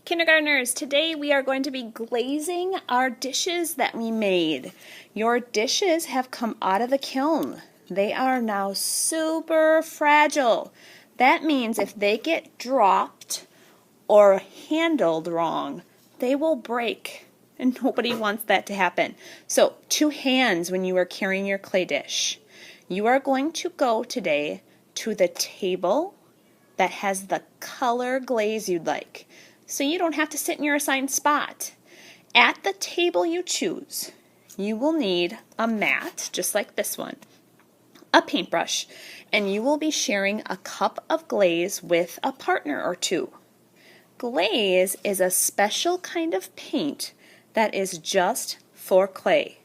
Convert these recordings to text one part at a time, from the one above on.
Kindergartners, today we are going to be glazing our dishes that we made. Your dishes have come out of the kiln. They are now super fragile. That means if they get dropped or handled wrong, they will break. And nobody wants that to happen. So, 2 hands when you are carrying your clay dish. You are going to go today to the table that has the color glaze you'd like, so you don't have to sit in your assigned spot. At the table you choose, you will need a mat, just like this one, a paintbrush, and you will be sharing a cup of glaze with a partner or two. Glaze is a special kind of paint that is just for clay.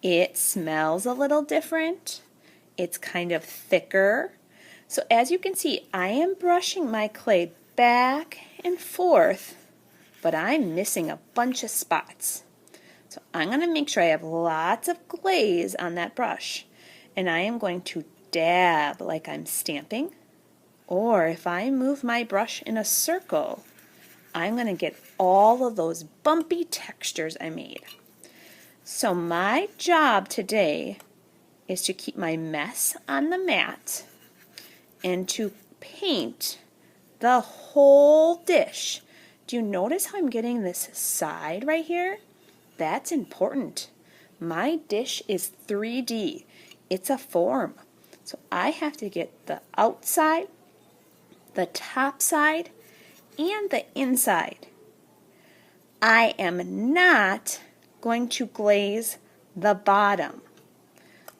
It smells a little different. It's kind of thicker. So as you can see, I am brushing my clay back and forth, but I'm missing a bunch of spots. So I'm going to make sure I have lots of glaze on that brush, and I am going to dab like I'm stamping, or if I move my brush in a circle, I'm going to get all of those bumpy textures I made. So my job today is to keep my mess on the mat and to paint the whole dish. Do you notice how I'm getting this side right here? That's important. My dish is 3D. It's a form. So I have to get the outside, the top side, and the inside. I am not going to glaze the bottom.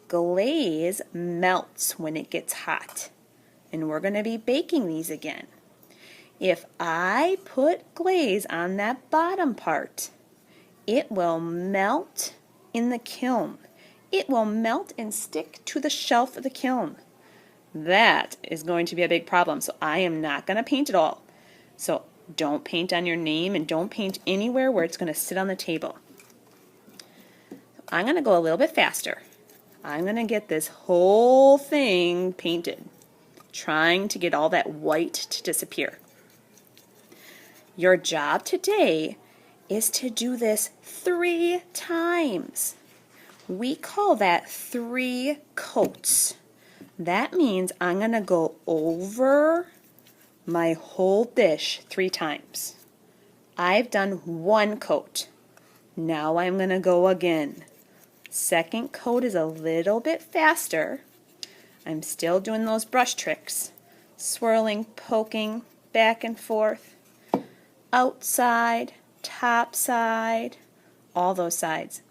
Glaze melts when it gets hot, and we're going to be baking these again. If I put glaze on that bottom part, it will melt in the kiln. It will melt and stick to the shelf of the kiln. That is going to be a big problem, so I am not going to paint it all. So don't paint on your name and don't paint anywhere where it's going to sit on the table. I'm going to go a little bit faster. I'm going to get this whole thing painted, trying to get all that white to disappear. Your job today is to do this 3 times. We call that 3 coats. That means I'm going to go over my whole dish 3 times. I've done 1 coat. Now I'm going to go again. Second coat is a little bit faster. I'm still doing those brush tricks. Swirling, poking, back and forth. Outside, top side, all those sides.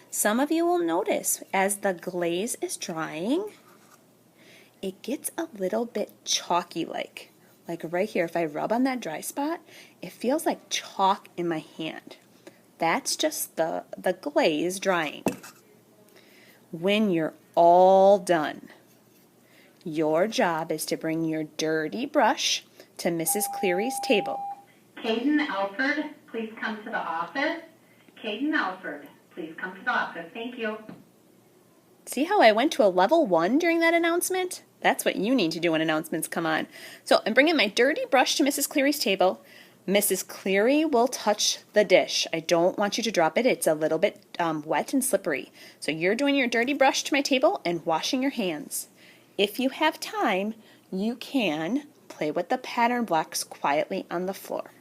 Some of you will notice as the glaze is drying, it gets a little bit chalky like. Like right here, if I rub on that dry spot, it feels like chalk in my hand. That's just the glaze drying. When you're all done, your job is to bring your dirty brush to Mrs. Cleary's table. Caden Alford, please come to the office. Caden Alford, please come to the office. Thank you. See how I went to a level 1 during that announcement? That's what you need to do when announcements come on. So I'm bringing my dirty brush to Mrs. Cleary's table. Mrs. Cleary will touch the dish. I don't want you to drop it. It's a little bit wet and slippery. So you're doing your dirty brush to my table and washing your hands. If you have time, you can play with the pattern blocks quietly on the floor.